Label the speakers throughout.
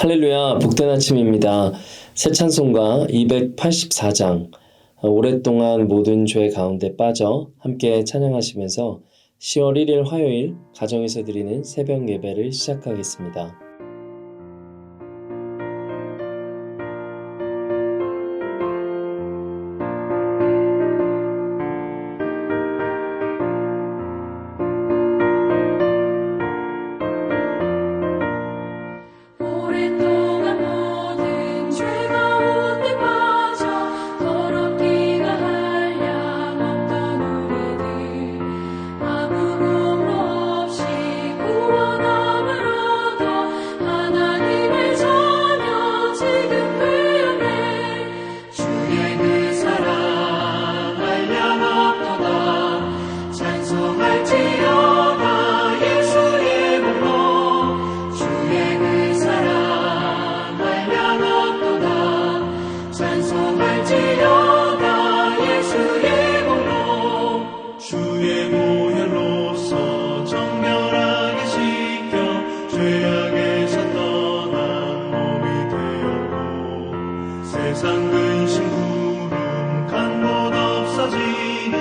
Speaker 1: 할렐루야, 복된 아침입니다. 새 찬송가 284장, 오랫동안 모든 죄 가운데 빠져 함께 찬양하시면서 10월 1일 화요일 가정에서 드리는 새벽 예배를 시작하겠습니다.
Speaker 2: 세상 근심 구름 간 곳 없어지니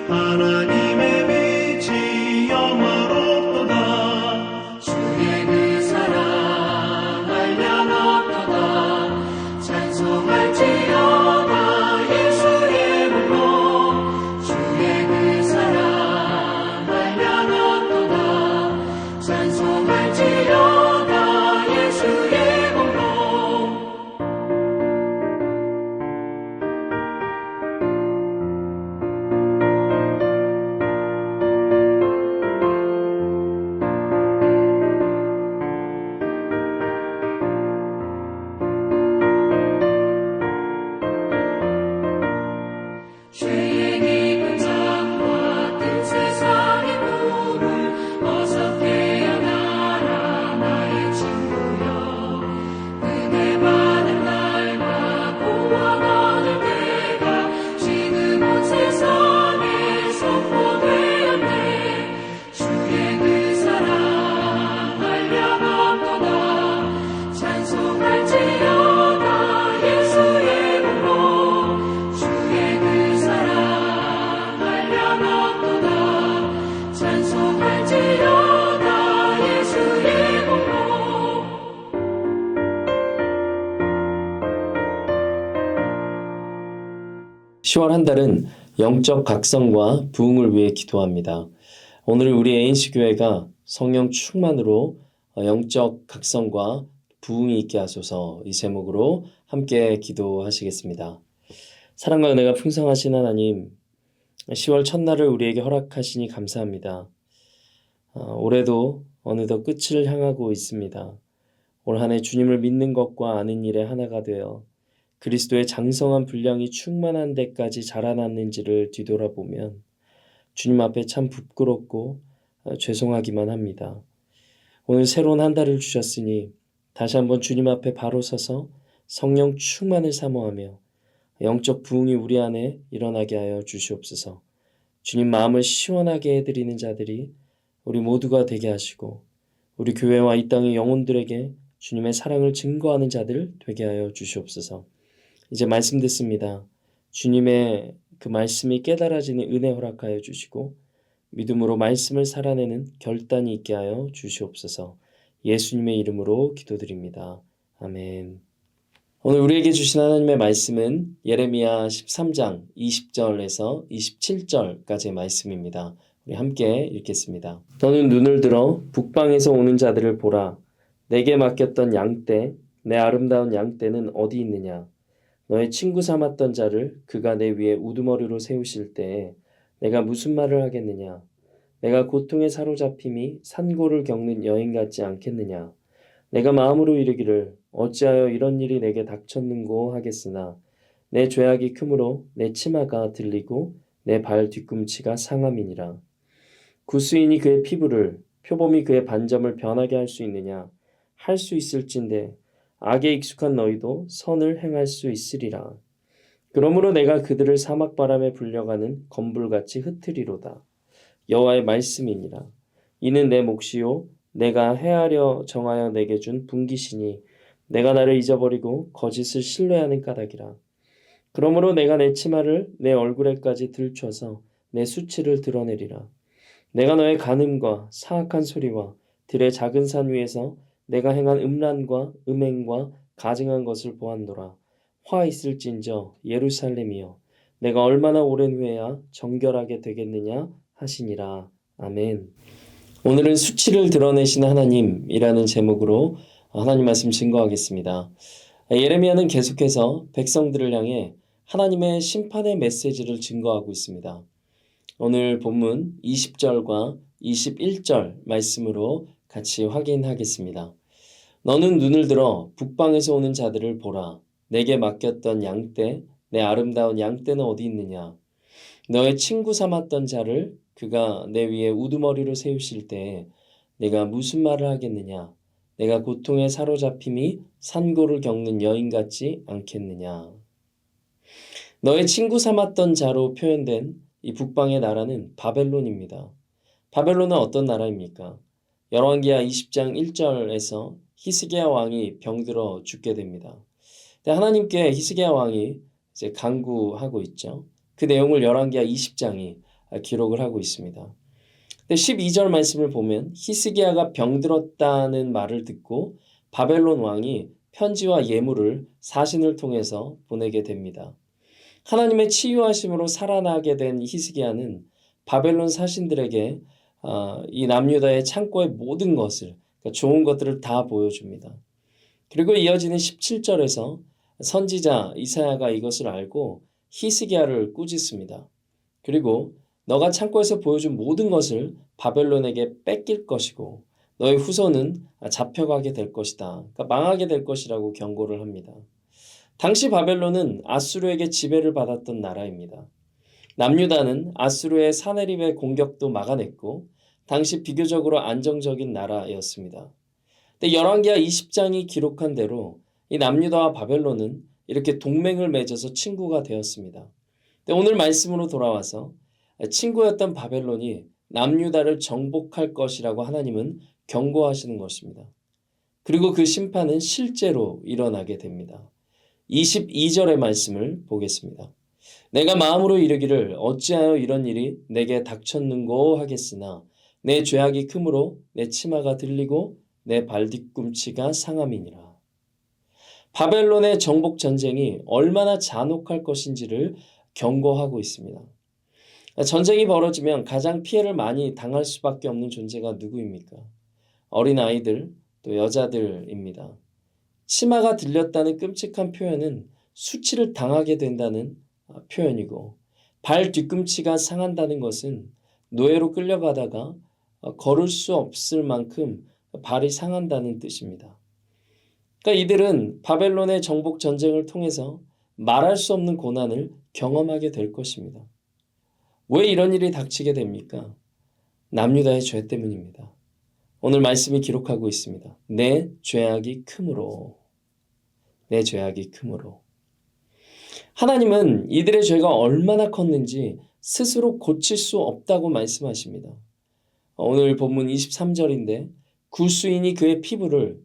Speaker 2: 하나님의 빛이 영화롭도다. 주의 그 사랑 한량없도다. 찬송할지어다 예수의 몸으로. 주의 그 사랑 한량없도다. 찬송할지어다 예수의 몸으로.
Speaker 1: 10월 한 달은 영적 각성과 부흥을 위해 기도합니다. 오늘 우리 ANC 교회가 성령 충만으로 영적 각성과 부흥이 있게 하소서, 이 제목으로 함께 기도하시겠습니다. 사랑과 은혜가 풍성하신 하나님, 10월 첫날을 우리에게 허락하시니 감사합니다. 올해도 어느덧 끝을 향하고 있습니다. 올 한 해 주님을 믿는 것과 아는 일에 하나가 되어 그리스도의 장성한 분량이 충만한 데까지 자라났는지를 뒤돌아보면 주님 앞에 참 부끄럽고 죄송하기만 합니다. 오늘 새로운 한 달을 주셨으니 다시 한번 주님 앞에 바로 서서 성령 충만을 사모하며 영적 부흥이 우리 안에 일어나게 하여 주시옵소서. 주님 마음을 시원하게 해드리는 자들이 우리 모두가 되게 하시고 우리 교회와 이 땅의 영혼들에게 주님의 사랑을 증거하는 자들 되게 하여 주시옵소서. 이제 말씀 듣습니다. 주님의 그 말씀이 깨달아지는 은혜 허락하여 주시고 믿음으로 말씀을 살아내는 결단이 있게 하여 주시옵소서. 예수님의 이름으로 기도드립니다. 아멘. 오늘 우리에게 주신 하나님의 말씀은 예레미야 13장 20절에서 27절까지의 말씀입니다. 우리 함께 읽겠습니다. 너는 눈을 들어 북방에서 오는 자들을 보라. 내게 맡겼던 양떼, 내 아름다운 양떼는 어디 있느냐? 너의 친구 삼았던 자를 그가 내 위에 우두머리로 세우실 때에 내가 무슨 말을 하겠느냐? 내가 고통에 사로잡힘이 산고를 겪는 여인 같지 않겠느냐? 내가 마음으로 이르기를 어찌하여 이런 일이 내게 닥쳤는고 하겠으나 내 죄악이 크므로 내 치마가 들리고 내 발 뒤꿈치가 상함이니라. 구스인이 그의 피부를 표범이 그의 반점을 변하게 할 수 있느냐? 할 수 있을진데 악에 익숙한 너희도 선을 행할 수 있으리라. 그러므로 내가 그들을 사막바람에 불려가는 검불같이 흩으리로다. 여호와의 말씀이니라. 이는 내 몫이요 내가 헤아려 정하여 내게 준 분기시니 내가 나를 잊어버리고 거짓을 신뢰하는 까닭이라. 그러므로 내가 내 치마를 내 얼굴에까지 들춰서 내 수치를 드러내리라. 내가 너의 간음과 사악한 소리와 들의 작은 산 위에서 내가 행한 음란과 음행과 가증한 것을 보았노라. 화 있을진저 예루살렘이여, 내가 얼마나 오랜 후에야 정결하게 되겠느냐 하시니라. 아멘. 오늘은 수치를 드러내시는 하나님이라는 제목으로 하나님 말씀 증거하겠습니다. 예레미야는 계속해서 백성들을 향해 하나님의 심판의 메시지를 증거하고 있습니다. 오늘 본문 20절과 21절 말씀으로 같이 확인하겠습니다. 너는 눈을 들어 북방에서 오는 자들을 보라. 내게 맡겼던 양떼, 내 아름다운 양떼는 어디 있느냐? 너의 친구 삼았던 자를 그가 내 위에 우두머리로 세우실 때에 내가 무슨 말을 하겠느냐? 내가 고통에 사로잡힘이 산고를 겪는 여인 같지 않겠느냐? 너의 친구 삼았던 자로 표현된 이 북방의 나라는 바벨론입니다. 바벨론은 어떤 나라입니까? 열왕기하 20장 1절에서 히스기야 왕이 병들어 죽게 됩니다. 하나님께 히스기야 왕이 이제 간구하고 있죠. 그 내용을 열왕기하 20장이 기록을 하고 있습니다. 12절 말씀을 보면 히스기야가 병들었다는 말을 듣고 바벨론 왕이 편지와 예물을 사신을 통해서 보내게 됩니다. 하나님의 치유하심으로 살아나게 된 히스기야는 바벨론 사신들에게 이 남유다의 창고의 모든 것을, 그러니까 좋은 것들을 다 보여줍니다. 그리고 이어지는 17절에서 선지자 이사야가 이것을 알고 히스기야를 꾸짖습니다. 그리고 너가 창고에서 보여준 모든 것을 바벨론에게 뺏길 것이고 너의 후손은 잡혀가게 될 것이다. 그러니까 망하게 될 것이라고 경고를 합니다. 당시 바벨론은 아수르에게 지배를 받았던 나라입니다. 남유다는 아수르의 사네립의 공격도 막아냈고 당시 비교적으로 안정적인 나라였습니다. 근데 열왕기하 20장이 기록한 대로 이 남유다와 바벨론은 이렇게 동맹을 맺어서 친구가 되었습니다. 근데 오늘 말씀으로 돌아와서 친구였던 바벨론이 남유다를 정복할 것이라고 하나님은 경고하시는 것입니다. 그리고 그 심판은 실제로 일어나게 됩니다. 22절의 말씀을 보겠습니다. 내가 마음으로 이르기를 어찌하여 이런 일이 내게 닥쳤는고 하겠으나 내 죄악이 크므로 내 치마가 들리고 내 발뒤꿈치가 상함이니라. 바벨론의 정복 전쟁이 얼마나 잔혹할 것인지를 경고하고 있습니다. 전쟁이 벌어지면 가장 피해를 많이 당할 수밖에 없는 존재가 누구입니까? 어린아이들, 또 여자들입니다. 치마가 들렸다는 끔찍한 표현은 수치를 당하게 된다는 표현이고, 발 뒤꿈치가 상한다는 것은 노예로 끌려가다가 걸을 수 없을 만큼 발이 상한다는 뜻입니다. 그러니까 이들은 바벨론의 정복 전쟁을 통해서 말할 수 없는 고난을 경험하게 될 것입니다. 왜 이런 일이 닥치게 됩니까? 남유다의 죄 때문입니다. 오늘 말씀이 기록하고 있습니다. 내 죄악이 크므로. 내 죄악이 크므로. 하나님은 이들의 죄가 얼마나 컸는지 스스로 고칠 수 없다고 말씀하십니다. 오늘 본문 23절인데 구수인이 그의 피부를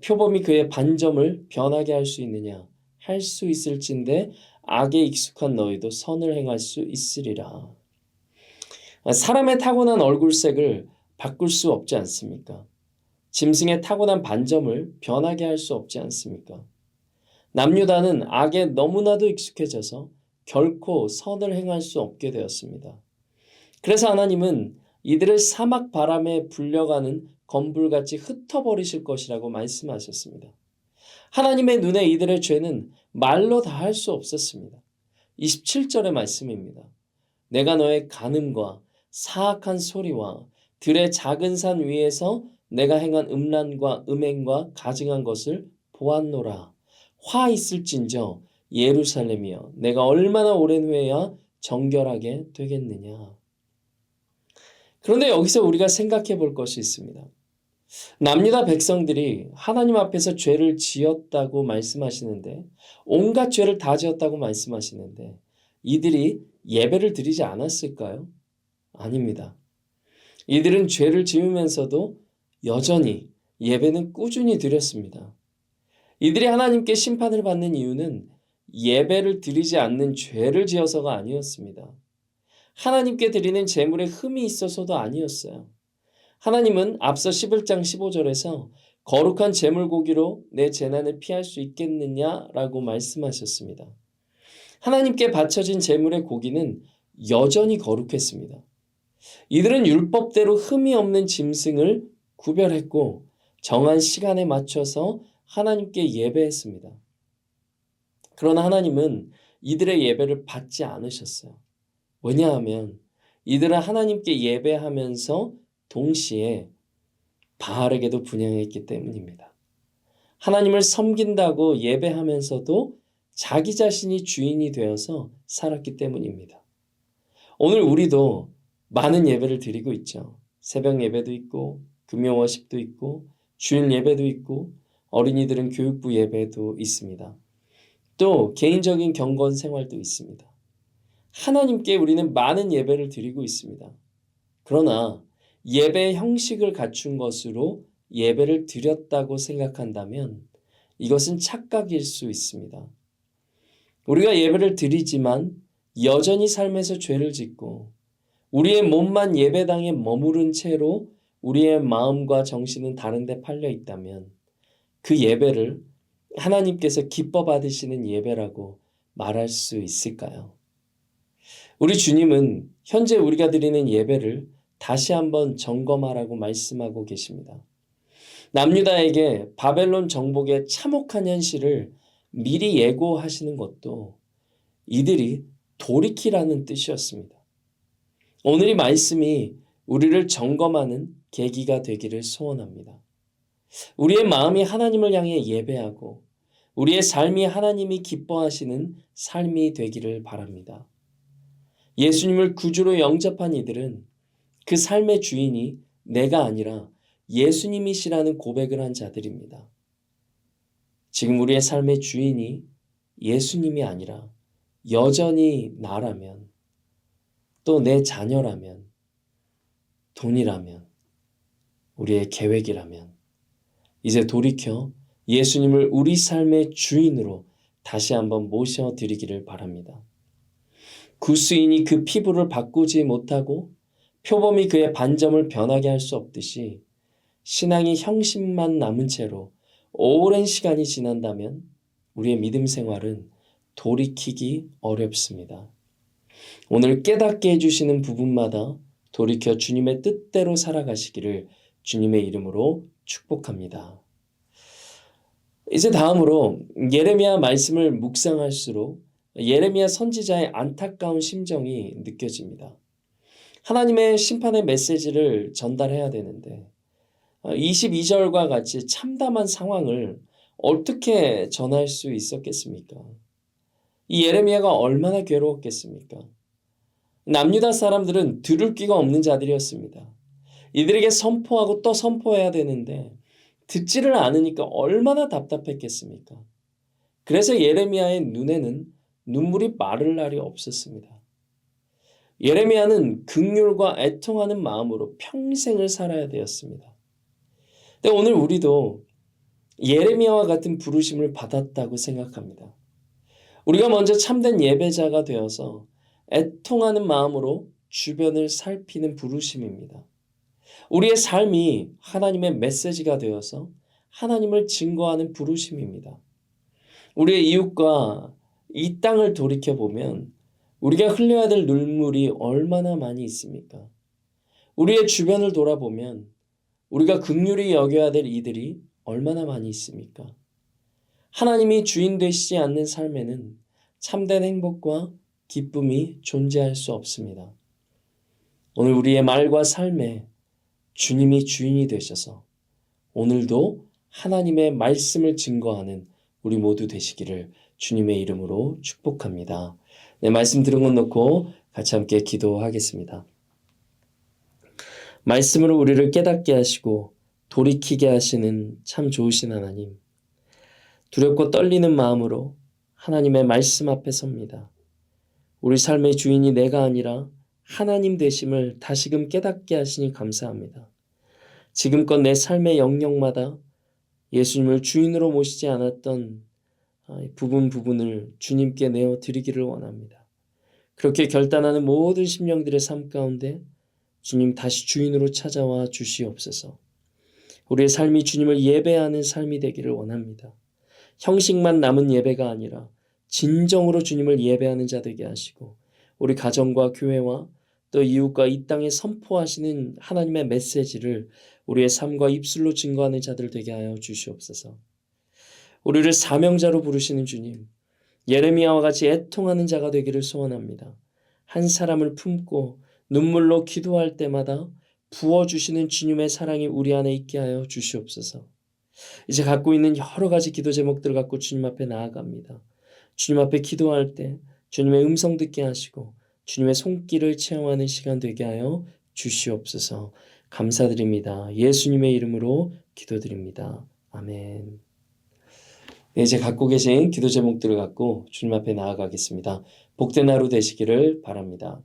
Speaker 1: 표범이 그의 반점을 변하게 할 수 있느냐? 할 수 있을진데 악에 익숙한 너희도 선을 행할 수 있으리라. 사람의 타고난 얼굴색을 바꿀 수 없지 않습니까? 짐승의 타고난 반점을 변하게 할 수 없지 않습니까? 남유다는 악에 너무나도 익숙해져서 결코 선을 행할 수 없게 되었습니다. 그래서 하나님은 이들을 사막 바람에 불려가는 건불같이 흩어버리실 것이라고 말씀하셨습니다. 하나님의 눈에 이들의 죄는 말로 다 할 수 없었습니다. 27절의 말씀입니다. 내가 너의 간음과 사악한 소리와 들의 작은 산 위에서 내가 행한 음란과 음행과 가증한 것을 보았노라. 화 있을진저 예루살렘이여, 내가 얼마나 오랜 후에야 정결하게 되겠느냐. 그런데 여기서 우리가 생각해 볼 것이 있습니다. 남유다 백성들이 하나님 앞에서 죄를 지었다고 말씀하시는데, 온갖 죄를 다 지었다고 말씀하시는데 이들이 예배를 드리지 않았을까요? 아닙니다. 이들은 죄를 지으면서도 여전히 예배는 꾸준히 드렸습니다. 이들이 하나님께 심판을 받는 이유는 예배를 드리지 않는 죄를 지어서가 아니었습니다. 하나님께 드리는 제물에 흠이 있어서도 아니었어요. 하나님은 앞서 11장 15절에서 거룩한 제물 고기로 내 재난을 피할 수 있겠느냐라고 말씀하셨습니다. 하나님께 바쳐진 제물의 고기는 여전히 거룩했습니다. 이들은 율법대로 흠이 없는 짐승을 구별했고 정한 시간에 맞춰서 하나님께 예배했습니다. 그러나 하나님은 이들의 예배를 받지 않으셨어요. 왜냐하면 이들은 하나님께 예배하면서 동시에 바알에게도 분향했기 때문입니다. 하나님을 섬긴다고 예배하면서도 자기 자신이 주인이 되어서 살았기 때문입니다. 오늘 우리도 많은 예배를 드리고 있죠. 새벽 예배도 있고 금요 워십도 있고 주일 예배도 있고 어린이들은 교육부 예배도 있습니다. 또 개인적인 경건 생활도 있습니다. 하나님께 우리는 많은 예배를 드리고 있습니다. 그러나 예배의 형식을 갖춘 것으로 예배를 드렸다고 생각한다면 이것은 착각일 수 있습니다. 우리가 예배를 드리지만 여전히 삶에서 죄를 짓고 우리의 몸만 예배당에 머무른 채로 우리의 마음과 정신은 다른 데 팔려 있다면 그 예배를 하나님께서 기뻐 받으시는 예배라고 말할 수 있을까요? 우리 주님은 현재 우리가 드리는 예배를 다시 한번 점검하라고 말씀하고 계십니다. 남유다에게 바벨론 정복의 참혹한 현실을 미리 예고하시는 것도 이들이 돌이키라는 뜻이었습니다. 오늘 이 말씀이 우리를 점검하는 계기가 되기를 소원합니다. 우리의 마음이 하나님을 향해 예배하고 우리의 삶이 하나님이 기뻐하시는 삶이 되기를 바랍니다. 예수님을 구주로 영접한 이들은 그 삶의 주인이 내가 아니라 예수님이시라는 고백을 한 자들입니다. 지금 우리의 삶의 주인이 예수님이 아니라 여전히 나라면, 또 내 자녀라면, 돈이라면, 우리의 계획이라면 이제 돌이켜 예수님을 우리 삶의 주인으로 다시 한번 모셔드리기를 바랍니다. 구스인이 그 피부를 바꾸지 못하고 표범이 그의 반점을 변하게 할 수 없듯이 신앙의 형식만 남은 채로 오랜 시간이 지난다면 우리의 믿음 생활은 돌이키기 어렵습니다. 오늘 깨닫게 해주시는 부분마다 돌이켜 주님의 뜻대로 살아가시기를 주님의 이름으로 축복합니다. 이제 다음으로 예레미야 말씀을 묵상할수록 예레미야 선지자의 안타까운 심정이 느껴집니다. 하나님의 심판의 메시지를 전달해야 되는데 22절과 같이 참담한 상황을 어떻게 전할 수 있었겠습니까? 이 예레미야가 얼마나 괴로웠겠습니까? 남유다 사람들은 들을 귀가 없는 자들이었습니다. 이들에게 선포하고 또 선포해야 되는데 듣지를 않으니까 얼마나 답답했겠습니까? 그래서 예레미야의 눈에는 눈물이 마를 날이 없었습니다. 예레미야는 긍휼과 애통하는 마음으로 평생을 살아야 되었습니다. 근데 오늘 우리도 예레미야와 같은 부르심을 받았다고 생각합니다. 우리가 먼저 참된 예배자가 되어서 애통하는 마음으로 주변을 살피는 부르심입니다. 우리의 삶이 하나님의 메시지가 되어서 하나님을 증거하는 부르심입니다. 우리의 이웃과 이 땅을 돌이켜보면 우리가 흘려야 될 눈물이 얼마나 많이 있습니까? 우리의 주변을 돌아보면 우리가 긍휼히 여겨야 될 이들이 얼마나 많이 있습니까? 하나님이 주인 되시지 않는 삶에는 참된 행복과 기쁨이 존재할 수 없습니다. 오늘 우리의 말과 삶에 주님이 주인이 되셔서 오늘도 하나님의 말씀을 증거하는 우리 모두 되시기를 주님의 이름으로 축복합니다. 네, 말씀 들은 것 놓고 같이 함께 기도하겠습니다. 말씀으로 우리를 깨닫게 하시고 돌이키게 하시는 참 좋으신 하나님, 두렵고 떨리는 마음으로 하나님의 말씀 앞에 섭니다. 우리 삶의 주인이 내가 아니라 하나님 되심을 다시금 깨닫게 하시니 감사합니다. 지금껏 내 삶의 영역마다 예수님을 주인으로 모시지 않았던 부분을 주님께 내어 드리기를 원합니다. 그렇게 결단하는 모든 심령들의 삶 가운데 주님 다시 주인으로 찾아와 주시옵소서. 우리의 삶이 주님을 예배하는 삶이 되기를 원합니다. 형식만 남은 예배가 아니라 진정으로 주님을 예배하는 자 되게 하시고 우리 가정과 교회와 또 이웃과 이 땅에 선포하시는 하나님의 메시지를 우리의 삶과 입술로 증거하는 자들 되게 하여 주시옵소서. 우리를 사명자로 부르시는 주님, 예레미야와 같이 애통하는 자가 되기를 소원합니다. 한 사람을 품고 눈물로 기도할 때마다 부어주시는 주님의 사랑이 우리 안에 있게 하여 주시옵소서. 이제 갖고 있는 여러 가지 기도 제목들을 갖고 주님 앞에 나아갑니다. 주님 앞에 기도할 때 주님의 음성 듣게 하시고 주님의 손길을 체험하는 시간 되게 하여 주시옵소서. 감사드립니다. 예수님의 이름으로 기도드립니다. 아멘. 네, 이제 갖고 계신 기도 제목들을 갖고 주님 앞에 나아가겠습니다. 복된 하루 되시기를 바랍니다.